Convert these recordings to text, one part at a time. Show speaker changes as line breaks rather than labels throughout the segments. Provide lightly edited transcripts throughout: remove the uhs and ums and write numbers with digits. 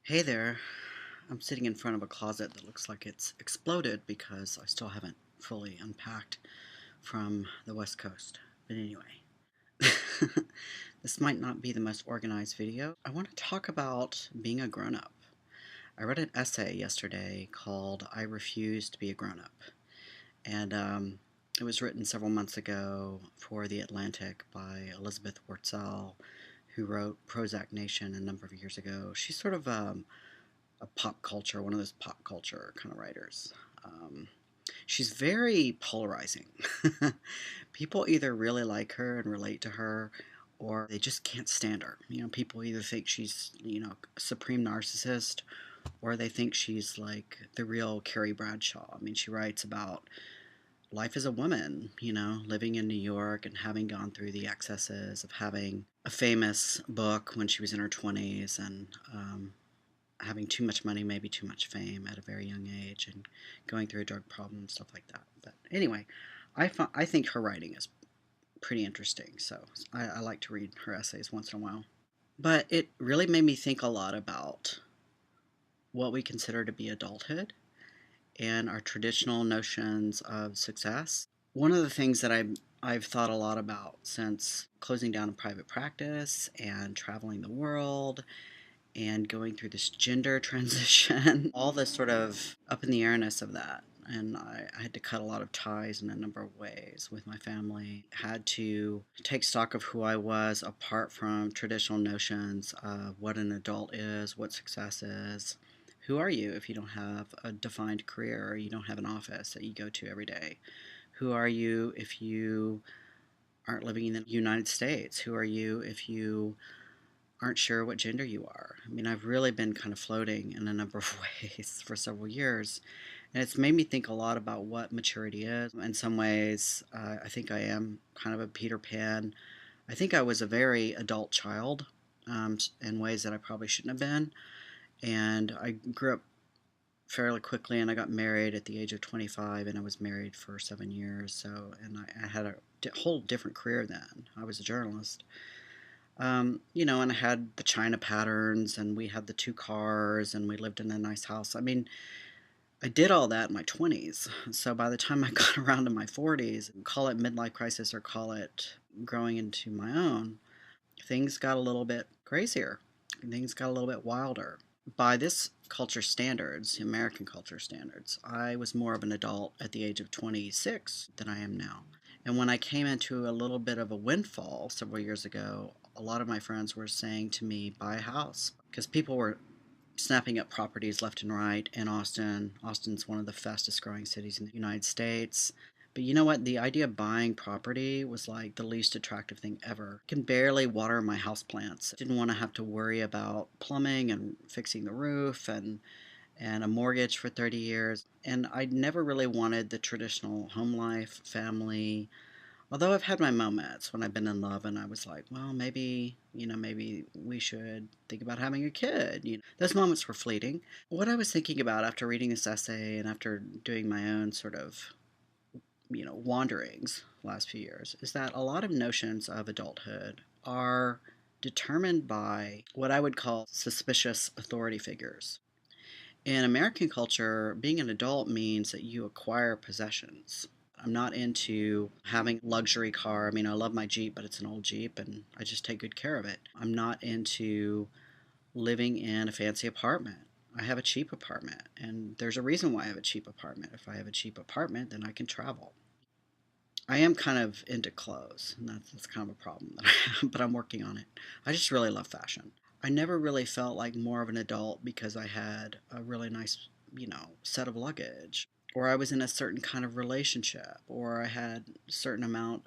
Hey there. I'm sitting in front of a closet that looks like it's exploded because I still haven't fully unpacked from the West Coast. But anyway, this might not be the most organized video. I want to talk about being a grown up. I read an essay yesterday called I Refuse to Be a Grown Up. And it was written several months ago for The Atlantic by Elizabeth Wurtzel, who wrote Prozac Nation a number of years ago. She's sort of a pop culture, one of those pop culture kind of writers. Um, she's very polarizing. People either really like her and relate to her, or they just can't stand her. People either think she's, a supreme narcissist, or they think she's like the real Carrie Bradshaw. I mean, she writes about life as a woman, living in New York and having gone through the excesses of having a famous book when she was in her 20s and having too much money, maybe too much fame at a very young age, and going through a drug problem and stuff like that. But anyway, I think her writing is pretty interesting, so I like to read her essays once in a while. But it really made me think a lot about what we consider to be adulthood and our traditional notions of success. One of the things that I've thought a lot about since closing down a private practice and traveling the world and going through this gender transition, all the sort of up in the airness of that. And I had to cut a lot of ties in a number of ways with my family. Had to take stock of who I was apart from traditional notions of what an adult is, what success is. Who are you if you don't have a defined career or you don't have an office that you go to every day? Who are you if you aren't living in the United States? Who are you if you aren't sure what gender you are? I mean, I've really been kind of floating in a number of ways for several years. And it's made me think a lot about what maturity is. In some ways, I think I am kind of a Peter Pan. I think I was a very adult child in ways that I probably shouldn't have been. And I grew up fairly quickly, and I got married at the age of 25, and I was married for 7 years. And I had a whole different career then. I was a journalist. And I had the China patterns, and we had the two cars, and we lived in a nice house. I mean, I did all that in my 20s. So by the time I got around to my 40s, call it midlife crisis or call it growing into my own, things got a little bit crazier. Things got a little bit wilder. By this culture standards, American culture standards, I was more of an adult at the age of 26 than I am now. And when I came into a little bit of a windfall several years ago, a lot of my friends were saying to me, buy a house. Because people were snapping up properties left and right in Austin. Austin's one of the fastest growing cities in the United States. But you know what? The idea of buying property was like the least attractive thing ever. I can barely water my houseplants. Didn't want to have to worry about plumbing and fixing the roof and a mortgage for 30 years. And I never really wanted the traditional home life, family. Although I've had my moments when I've been in love and I was like, well, maybe we should think about having a kid. Those moments were fleeting. What I was thinking about after reading this essay and after doing my own sort of, wanderings last few years is that a lot of notions of adulthood are determined by what I would call suspicious authority figures. In American culture, being an adult means that you acquire possessions. I'm not into having a luxury car. I mean, I love my Jeep, but it's an old Jeep and I just take good care of it. I'm not into living in a fancy apartment. I have a cheap apartment, and there's a reason why I have a cheap apartment. If I have a cheap apartment, then I can travel. I am kind of into clothes, and that's kind of a problem that I have, but I'm working on it. I just really love fashion. I never really felt like more of an adult because I had a really nice, set of luggage, or I was in a certain kind of relationship, or I had a certain amount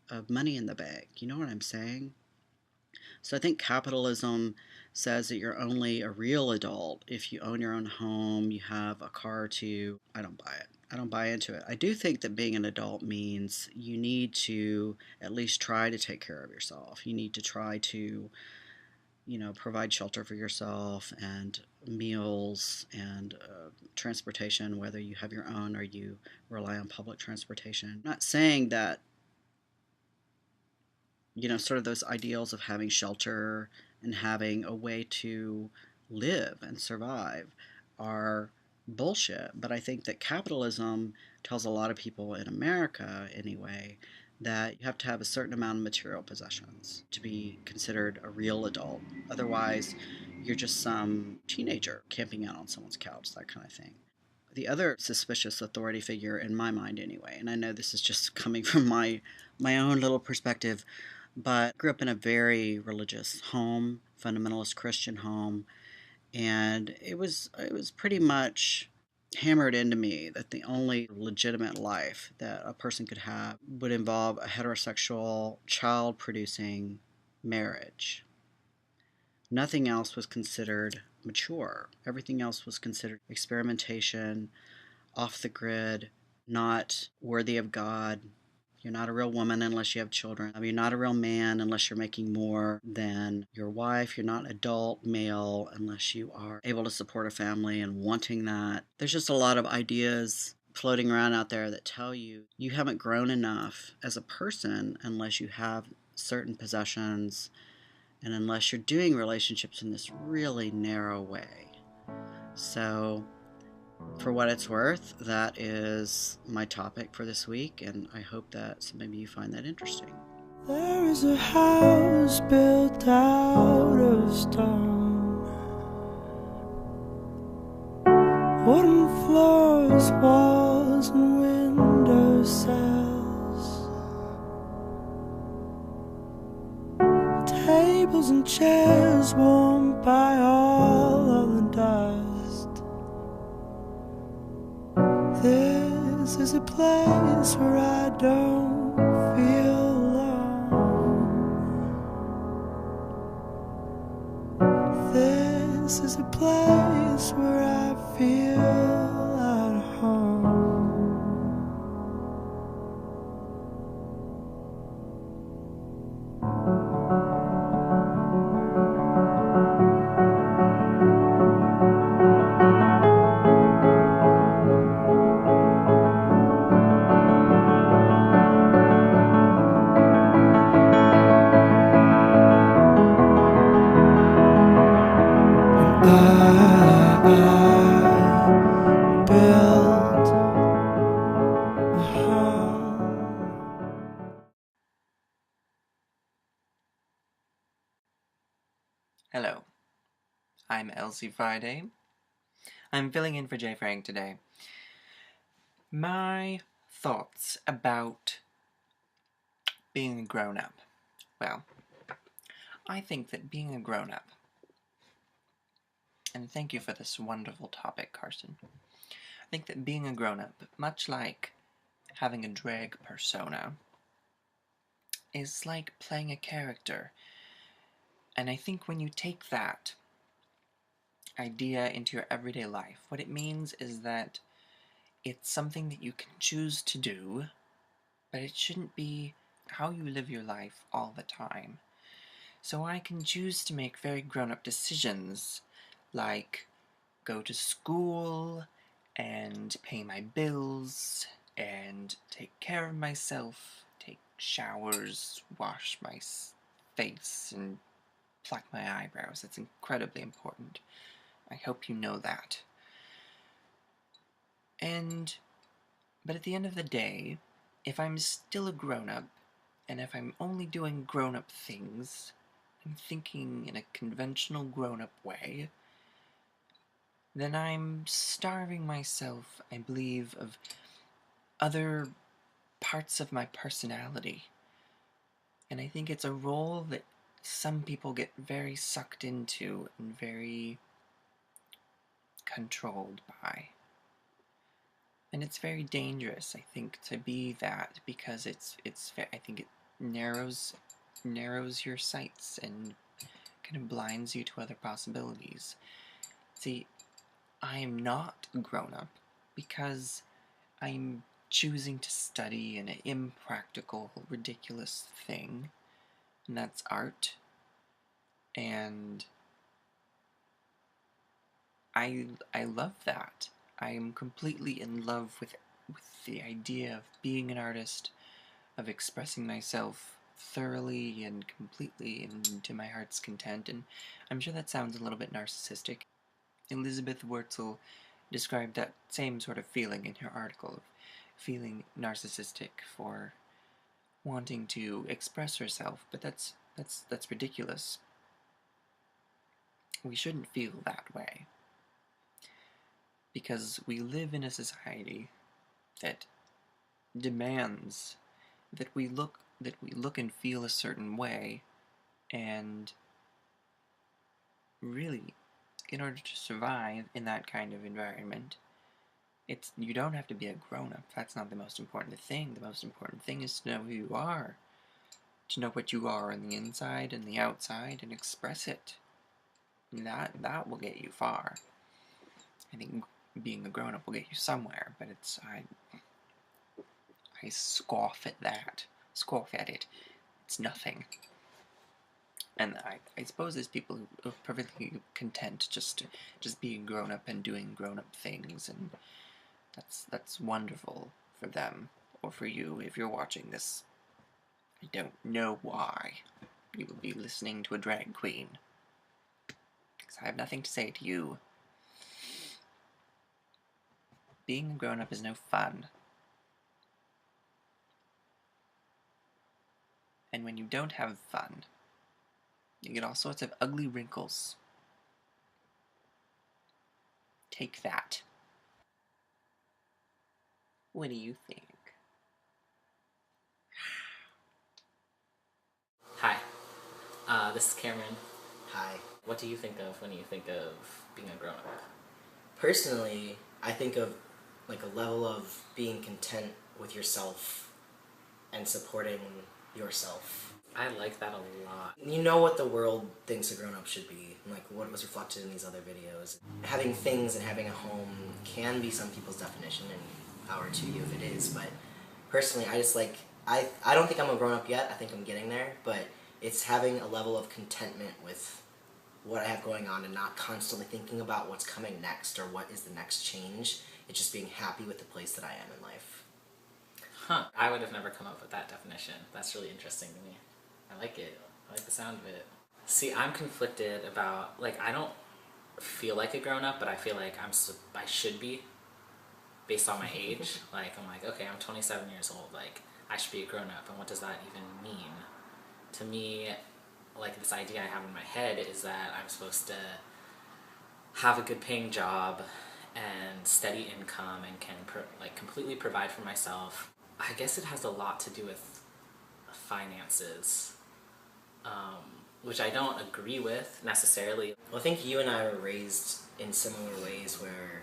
of money in the bank. You know what I'm saying? So I think capitalism says that you're only a real adult if you own your own home, you have a car to. I don't buy it. I don't buy into it. I do think that being an adult means you need to at least try to take care of yourself. You need to try to, provide shelter for yourself and meals and transportation, whether you have your own or you rely on public transportation. I'm not saying that, sort of those ideals of having shelter and having a way to live and survive are bullshit. But I think that capitalism tells a lot of people in America, anyway, that you have to have a certain amount of material possessions to be considered a real adult. Otherwise, you're just some teenager camping out on someone's couch, that kind of thing. The other suspicious authority figure, in my mind anyway, and I know this is just coming from my own little perspective, but I grew up in a very religious home, fundamentalist Christian home, and it was pretty much hammered into me that the only legitimate life that a person could have would involve a heterosexual child producing marriage. Nothing else was considered mature. Everything else was considered experimentation, off the grid, not worthy of God. You're not a real woman unless you have children. You're not a real man unless you're making more than your wife. You're not adult male unless you are able to support a family and wanting that. There's just a lot of ideas floating around out there that tell you you haven't grown enough as a person unless you have certain possessions and unless you're doing relationships in this really narrow way. So, for what it's worth, that is my topic for this week, and I hope that some of you find that interesting.
There is a house built out of stone, wooden floors, walls, and window sills, tables and chairs warmed by all of the dust. This is a place where I don't feel alone. This is a place where I feel at home.
Hello, I'm Elsie Friday. I'm filling in for JFrank today. My thoughts about being a grown-up. Well, I think that being a grown-up, and thank you for this wonderful topic, Carson. I think that being a grown-up, much like having a drag persona, is like playing a character. And I think when you take that idea into your everyday life, what it means is that it's something that you can choose to do, but it shouldn't be how you live your life all the time. So I can choose to make very grown-up decisions, like go to school, and pay my bills, and take care of myself, take showers, wash my face, and pluck my eyebrows. That's incredibly important. I hope you know that. But at the end of the day, if I'm still a grown-up, and if I'm only doing grown-up things, and thinking in a conventional grown-up way, then I'm starving myself, I believe, of other parts of my personality. And I think it's a role that some people get very sucked into and very controlled by. And it's very dangerous, I think, to be that, because I think it narrows your sights and kind of blinds you to other possibilities. See, I am not grown up because I'm choosing to study an impractical, ridiculous thing, and that's art. And I love that. I am completely in love with the idea of being an artist, of expressing myself thoroughly and completely and to my heart's content, and I'm sure that sounds a little bit narcissistic. Elizabeth Wurtzel described that same sort of feeling in her article, of feeling narcissistic for wanting to express herself, but that's ridiculous. We shouldn't feel that way, because we live in a society that demands that we look and feel a certain way, and really, in order to survive in that kind of environment, you don't have to be a grown-up. That's not the most important thing. The most important thing is to know who you are, to know what you are on the inside and the outside, and express it. And that will get you far. I think being a grown-up will get you somewhere, but I scoff at that. Scoff at it. It's nothing. And I suppose there's people who are perfectly content just being grown up and doing grown up things, and that's wonderful for them, or for you if you're watching this. I don't know why you would be listening to a drag queen, because I have nothing to say to you. Being a grown up is no fun. And when you don't have fun, you get all sorts of ugly wrinkles. Take that. What do you think?
Hi, this is Cameron.
Hi.
What do you think of when you think of being a grown-up?
Personally, I think of like a level of being content with yourself and supporting yourself.
I like that a lot.
You know what the world thinks a grown-up should be, and like what was reflected in these other videos. Having things and having a home can be some people's definition, and power to you if it is, but personally, I just like, I don't think I'm a grown-up yet. I think I'm getting there, but it's having a level of contentment with what I have going on and not constantly thinking about what's coming next or what is the next change. It's just being happy with the place that I am in life.
Huh. I would have never come up with that definition. That's really interesting to me. I like it. I like the sound of it. See, I'm conflicted about, like, I don't feel like a grown-up, but I feel like I should be, based on my age. Like, I'm like, okay, I'm 27 years old. Like, I should be a grown-up, and what does that even mean? To me, like, this idea I have in my head is that I'm supposed to have a good paying job and steady income and can completely provide for myself. I guess it has a lot to do with finances, which I don't agree with necessarily.
Well, I think you and I were raised in similar ways where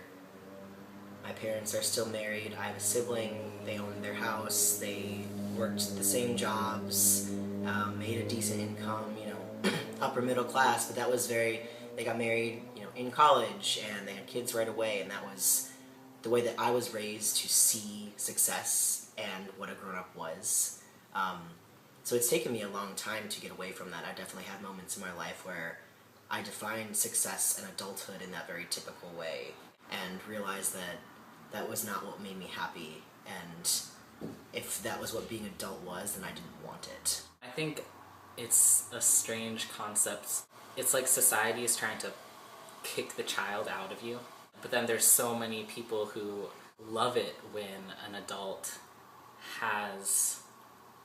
my parents are still married, I have a sibling, they own their house, they worked the same jobs, made a decent income, you know, upper middle class, but that was they got married, you know, in college, and they had kids right away, and that was the way that I was raised to see success and what a grown-up was. So it's taken me a long time to get away from that. I definitely had moments in my life where I defined success and adulthood in that very typical way and realized that that was not what made me happy, and if that was what being adult was, then I didn't want it.
I think it's a strange concept. It's like society is trying to kick the child out of you, but then there's so many people who love it when an adult has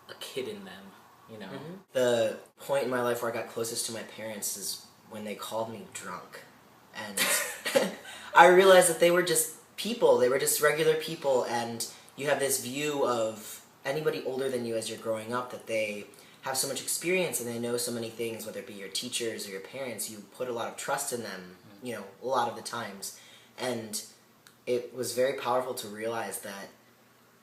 a kid in them, you know?
Mm-hmm. The point in my life where I got closest to my parents is when they called me drunk. And I realized that they were just people. They were just regular people, and you have this view of anybody older than you as you're growing up, that they have so much experience and they know so many things, whether it be your teachers or your parents. You put a lot of trust in them, you know, a lot of the times. And it was very powerful to realize that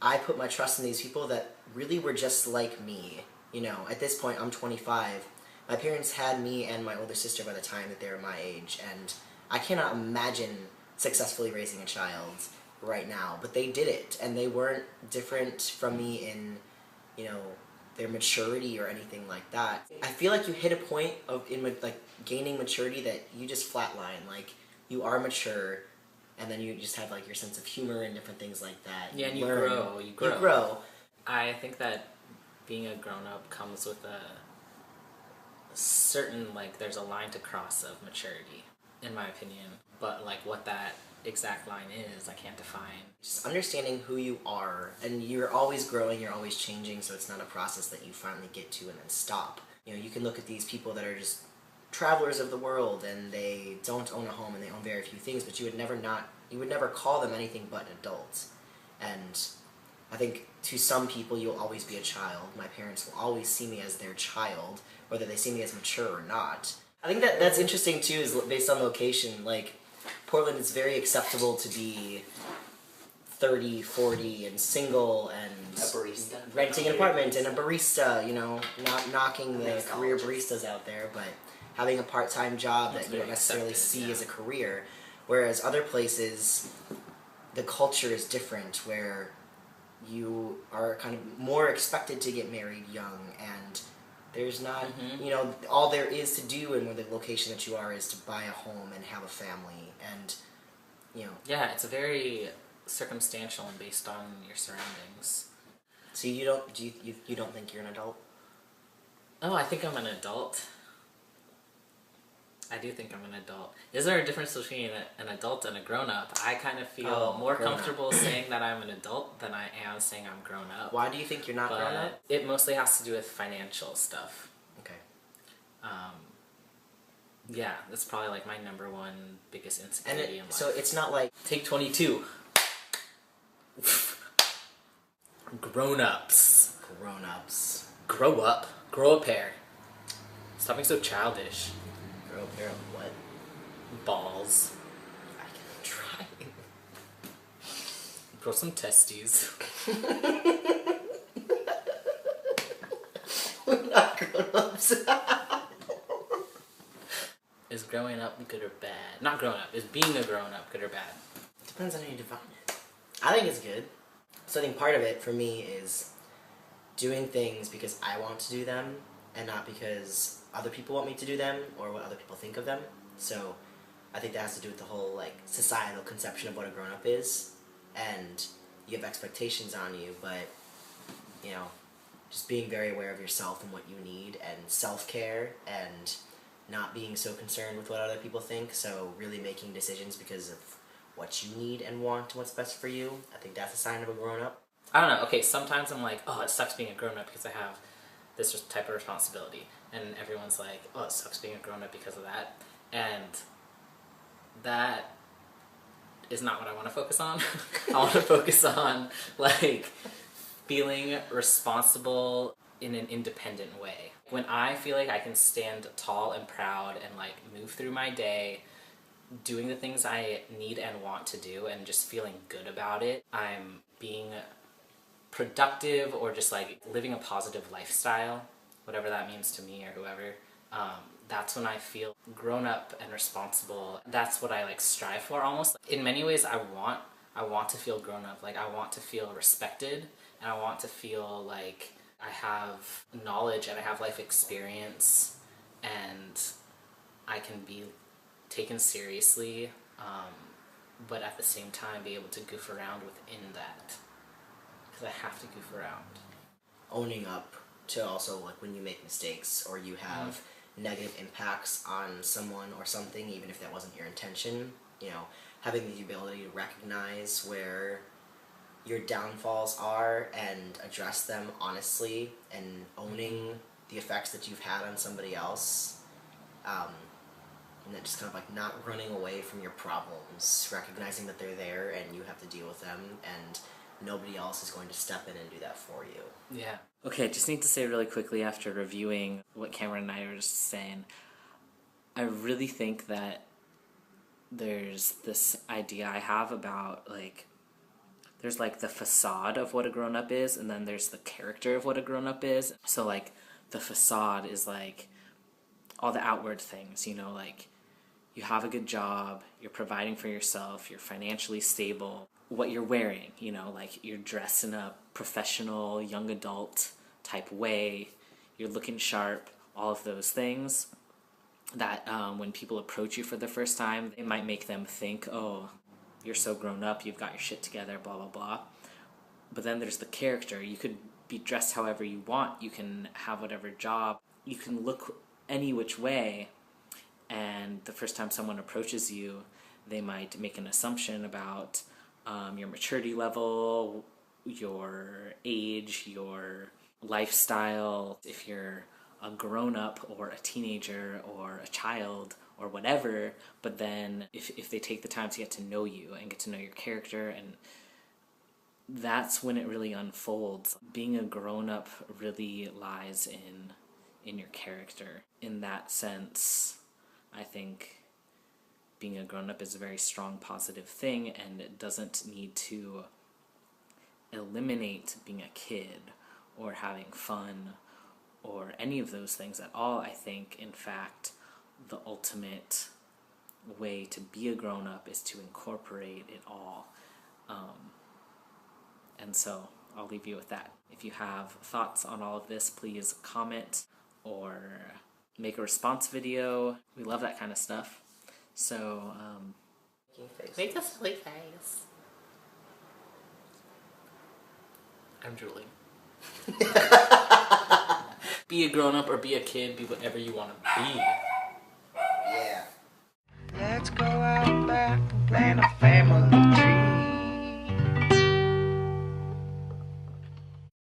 I put my trust in these people that really were just like me. You know, at this point, I'm 25. My parents had me and my older sister by the time that they were my age, and I cannot imagine successfully raising a child right now, but they did it, and they weren't different from me in, you know, their maturity or anything like that. I feel like you hit a point in like gaining maturity that you just flatline. Like, you are mature, and then you just have like your sense of humor and different things like that.
Yeah, and
learn.
you grow.
You grow.
I think that being a grown-up comes with a certain, like, there's a line to cross of maturity, in my opinion. But, like, what that exact line is, I can't define.
Just understanding who you are, and you're always growing, you're always changing, so it's not a process that you finally get to and then stop. You know, you can look at these people that are just travelers of the world, and they don't own a home, and they own very few things, but you would never call them anything but an adult. And I think to some people, you'll always be a child. My parents will always see me as their child, whether they see me as mature or not. I think that's interesting too, is based on location. Like, Portland, it's very acceptable to be 30, 40, and single, and
A barista.
renting an apartment, and a barista, you know, not knocking the career baristas out there, but having a part-time job that you don't necessarily see as a career. Whereas other places, the culture is different, where you are kind of more expected to get married young, and there's not, you know, all there is to do in the location that you are is to buy a home and have a family, and, you know.
Yeah, it's very circumstantial and based on your surroundings.
So you don't think you're an adult?
Oh, I think I'm an adult. I do think I'm an adult. Is there a difference between an adult and a grown-up? I kind of feel more comfortable saying that I'm an adult than I am saying I'm grown up.
Why do you think you're not
But
grown up?
it mostly has to do with financial stuff.
Okay.
Yeah, that's probably like my number one biggest
And
insecurity in life.
so it's not like,
Take 22. Grown-ups.
grown-ups.
Grow up. Grow a pair. Stop being so childish.
Grow a pair of what?
Balls.
I can try.
Grow some testes.
We're not grown-ups.
Is growing up good or bad? Not growing up. Is being a grown-up good or bad?
Depends on how you define it. I think it's good. So I think part of it for me is doing things because I want to do them, and not because other people want me to do them or what other people think of them. So I think that has to do with the whole, like, societal conception of what a grown-up is, and you have expectations on you, but, you know, just being very aware of yourself and what you need, and self-care, and not being so concerned with what other people think, so really making decisions because of what you need and want and what's best for you. I think that's a sign of a grown-up.
I don't know. Okay, sometimes I'm like, oh, it sucks being a grown-up because I have this type of responsibility. And everyone's like, oh, it sucks being a grown-up because of that. And that is not what I want to focus on. I want to focus on, like, feeling responsible in an independent way. When I feel like I can stand tall and proud and, like, move through my day doing the things I need and want to do and just feeling good about it, I'm being productive or just, like, living a positive lifestyle, whatever that means to me or whoever. That's when I feel grown up and responsible. That's what I, like, strive for almost. In many ways, I want to feel grown up. Like, I want to feel respected, and I want to feel like I have knowledge and I have life experience, and I can be taken seriously, but at the same time be able to goof around within that, because I have to goof around.
Owning up to also, like, when you make mistakes or you have negative impacts on someone or something, even if that wasn't your intention, you know, having the ability to recognize where your downfalls are and address them honestly, and owning the effects that you've had on somebody else, and then just kind of, like, not running away from your problems, recognizing that they're there and you have to deal with them, and nobody else is going to step in and do that for you.
Yeah. Okay, just need to say really quickly after reviewing what Cameron and I were just saying, I really think that there's this idea I have about, like, there's, like, the facade of what a grown-up is, and then there's the character of what a grown-up is. So, like, the facade is, like, all the outward things, you know, like, you have a good job, you're providing for yourself, you're financially stable, what you're wearing, you know, like, you're dressed in a professional, young adult type way, you're looking sharp, all of those things that when people approach you for the first time, it might make them think, oh, you're so grown up, you've got your shit together, blah, blah, blah. But then there's the character. You could be dressed however you want. You can have whatever job. You can look any which way. And the first time someone approaches you, they might make an assumption about your maturity level, your age, your lifestyle. If you're a grown-up or a teenager or a child or whatever, but then if they take the time to get to know you and get to know your character, and that's when it really unfolds. Being a grown-up really lies in your character. In that sense, I think being a grown-up is a very strong, positive thing, and it doesn't need to eliminate being a kid or having fun or any of those things at all. I think, in fact, the ultimate way to be a grown-up is to incorporate it all. And so I'll leave you with that. If you have thoughts on all of this, please comment or make a response video. We love that kind of stuff. So,
Making
make a silly face. I'm drooling. Be a grown-up or be a kid, be whatever you want to be.
Yeah.
Let's go out back and plant a family.